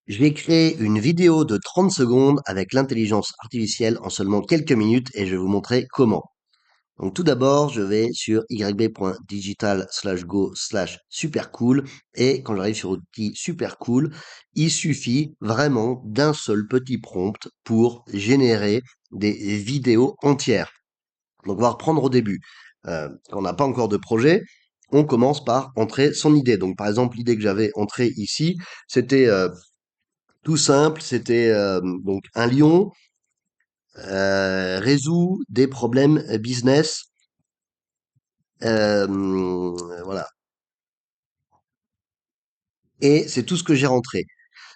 Je vais créer une vidéo de 30 secondes avec l'intelligence artificielle en seulement quelques minutes et je vais vous montrer comment. Donc tout d'abord, je vais sur yb.digital/go/supercool et quand j'arrive sur l'outil supercool, il suffit vraiment d'un seul petit prompt pour générer des vidéos entières. Donc on va reprendre au début. Quand on n'a pas encore de projet, on commence par entrer son idée. Donc par exemple, l'idée que j'avais entrée ici, c'était tout simple, c'était donc un lion résout des problèmes business. Voilà. Et c'est tout ce que j'ai rentré.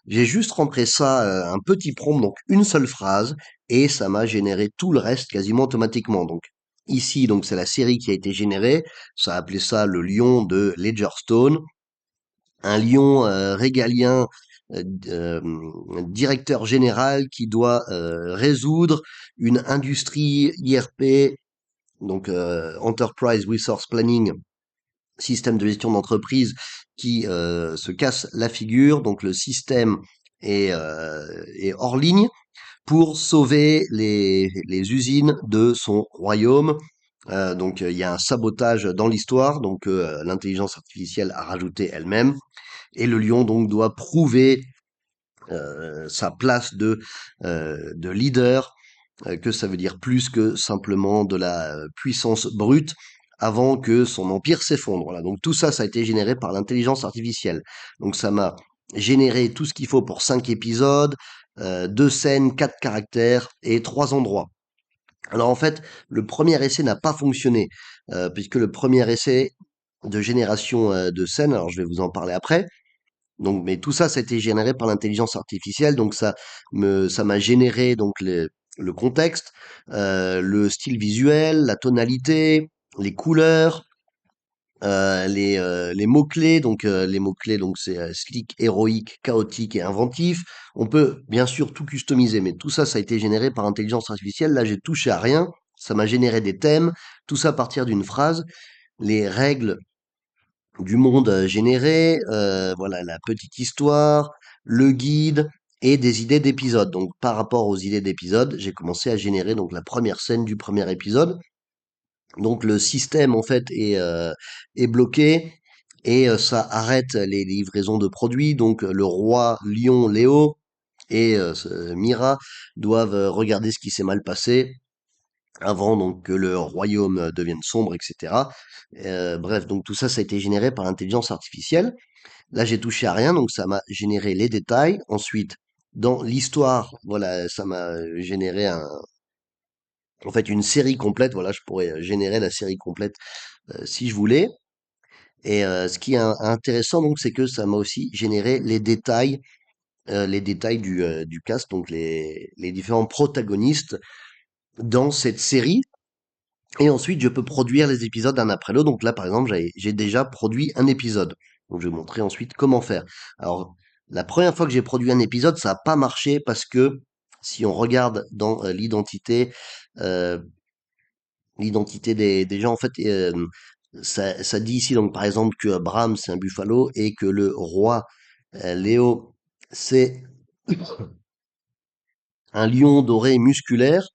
J'ai juste rentré ça, un petit prompt, donc une seule phrase, et ça m'a généré tout le reste quasiment automatiquement. Donc ici, donc c'est la série qui a été générée. Ça a appelé ça le lion de Ledgerstone. Un lion régalien, directeur général qui doit résoudre une industrie IRP, donc Enterprise Resource Planning, système de gestion d'entreprise qui se casse la figure. Donc le système est hors ligne pour sauver les usines de son royaume. Donc il y a un sabotage dans l'histoire, donc l'intelligence artificielle a rajouté elle-même. Et le lion donc doit prouver sa place de leader, que ça veut dire plus que simplement de la puissance brute avant que son empire s'effondre. Voilà. Donc tout ça, ça a été généré par l'intelligence artificielle. Donc ça m'a généré tout ce qu'il faut pour 5 épisodes, 2 scènes, 4 caractères et 3 endroits. Alors en fait, le premier essai n'a pas fonctionné, puisque le premier essai de génération de scènes, alors je vais vous en parler après, donc, mais tout ça, ça a été généré par l'intelligence artificielle. Donc, ça m'a généré donc le contexte, le style visuel, la tonalité, les couleurs, les mots-clés. Donc, les mots-clés, donc c'est slick, héroïque, chaotique et inventif. On peut bien sûr tout customiser, mais tout ça, ça a été généré par intelligence artificielle. Là, j'ai touché à rien. Ça m'a généré des thèmes, tout ça à partir d'une phrase. Les règles du monde généré, voilà la petite histoire, le guide et des idées d'épisodes. Donc par rapport aux idées d'épisodes, j'ai commencé à générer donc la première scène du premier épisode. Donc le système en fait est bloqué et ça arrête les livraisons de produits. Donc le roi lion Léo et Mira doivent regarder ce qui s'est mal passé avant donc que le royaume devienne sombre, etc. Bref, donc tout ça, ça a été généré par l'intelligence artificielle. Là, j'ai touché à rien, donc ça m'a généré les détails. Ensuite, dans l'histoire, voilà, ça m'a généré en fait, une série complète. Voilà, je pourrais générer la série complète si je voulais. Et ce qui est intéressant, donc, c'est que ça m'a aussi généré les détails du cast, donc les différents protagonistes dans cette série. Et ensuite, je peux produire les épisodes un après l'autre. Donc là, par exemple, j'ai déjà produit un épisode. Donc je vais vous montrer ensuite comment faire. Alors, la première fois que j'ai produit un épisode, ça n'a pas marché parce que si on regarde dans euh, l'identité des gens, en fait, ça dit ici, donc par exemple, que Bram, c'est un buffalo et que le roi Léo, c'est un lion doré musculaire.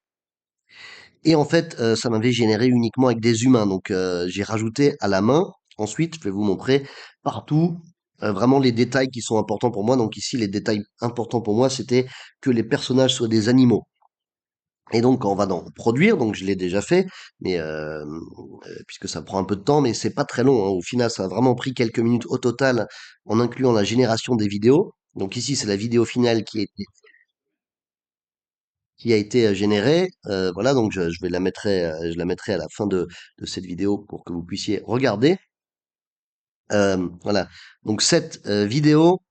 Et en fait, ça m'avait généré uniquement avec des humains. Donc, j'ai rajouté à la main. Ensuite, je vais vous montrer partout vraiment les détails qui sont importants pour moi. Donc ici, les détails importants pour moi, c'était que les personnages soient des animaux. Et donc, quand on va dans produire, donc je l'ai déjà fait, mais puisque ça prend un peu de temps, mais c'est pas très long, hein. Au final, ça a vraiment pris quelques minutes au total, en incluant la génération des vidéos. Donc ici, c'est la vidéo finale qui a été générée. Voilà, donc je la mettrai à la fin de cette vidéo pour que vous puissiez regarder. Voilà. Donc cette vidéo,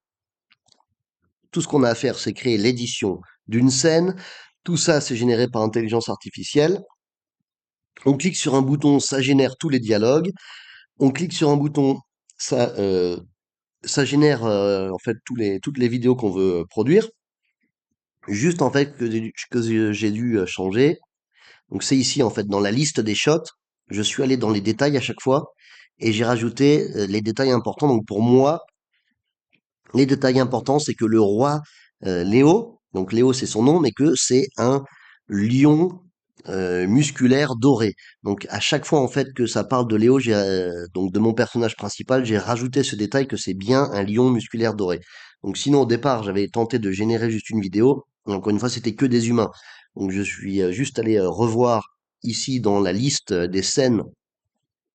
tout ce qu'on a à faire, c'est créer l'édition d'une scène. Tout ça, c'est généré par intelligence artificielle. On clique sur un bouton, ça génère tous les dialogues. On clique sur un bouton, ça, ça génère en fait toutes les vidéos qu'on veut produire. Juste en fait que j'ai dû changer. Donc c'est ici en fait dans la liste des shots, je suis allé dans les détails à chaque fois et j'ai rajouté les détails importants. Donc pour moi, Les détails importants, c'est que le roi Léo, donc Léo c'est son nom, mais que c'est un lion musculaire doré. Donc à chaque fois en fait que ça parle de Léo, donc de mon personnage principal, j'ai rajouté ce détail que c'est bien un lion musculaire doré. Donc sinon au départ j'avais tenté de générer juste une vidéo, et encore une fois c'était que des humains. Donc je suis juste allé revoir ici dans la liste des scènes,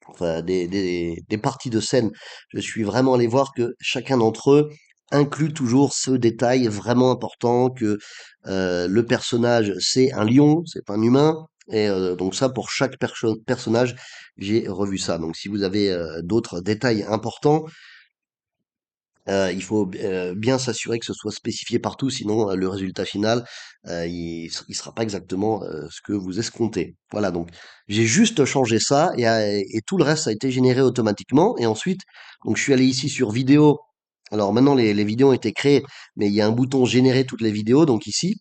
enfin des parties de scène, je suis vraiment allé voir que chacun d'entre eux inclut toujours ce détail vraiment important que le personnage c'est un lion, c'est pas un humain. Et donc ça, pour chaque personnage, j'ai revu ça. Donc si vous avez d'autres détails importants, il faut bien s'assurer que ce soit spécifié partout, sinon le résultat final, il sera pas exactement ce que vous escomptez. Voilà, donc j'ai juste changé ça et tout le reste a été généré automatiquement. Et ensuite, donc je suis allé ici sur vidéo. Alors maintenant les vidéos ont été créées, mais il y a un bouton générer toutes les vidéos. Donc ici,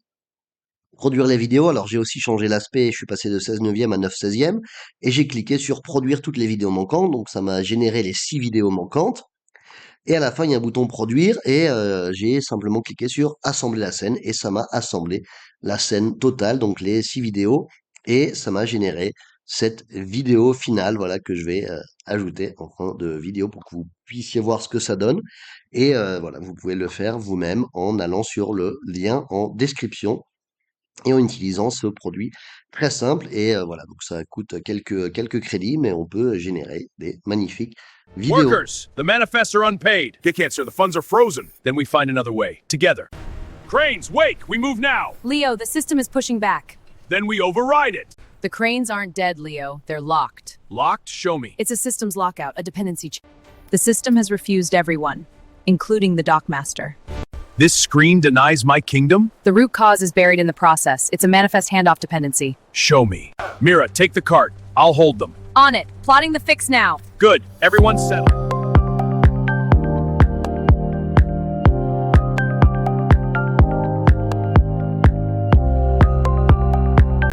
produire les vidéos. Alors j'ai aussi changé l'aspect, je suis passé de 16/9 à 9/16, et j'ai cliqué sur produire toutes les vidéos manquantes. Donc ça m'a généré les 6 vidéos manquantes. Et à la fin, il y a un bouton produire et j'ai simplement cliqué sur assembler la scène et ça m'a assemblé la scène totale, donc les 6 vidéos, et ça m'a généré cette vidéo finale, voilà, que je vais ajouter en fin de vidéo pour que vous puissiez voir ce que ça donne. Et voilà, vous pouvez le faire vous-même en allant sur le lien en description et en utilisant ce produit très simple. Et voilà, donc ça coûte quelques crédits, mais on peut générer des magnifiques vidéos. Workers, the manifests are unpaid. They can't, sir. The funds are frozen. Then we find another way. Together. Cranes, wake! We move now. Leo, the system is pushing back. Then we override it. The cranes aren't dead, Leo. They're locked. Locked? Show me. It's a systems lockout, a dependency check. The system has refused everyone, including the dockmaster. This screen denies my kingdom? The root cause is buried in the process. It's a manifest handoff dependency. Show me. Mira, take the cart. I'll hold them. On it. Plotting the fix now. Good. Everyone's settled.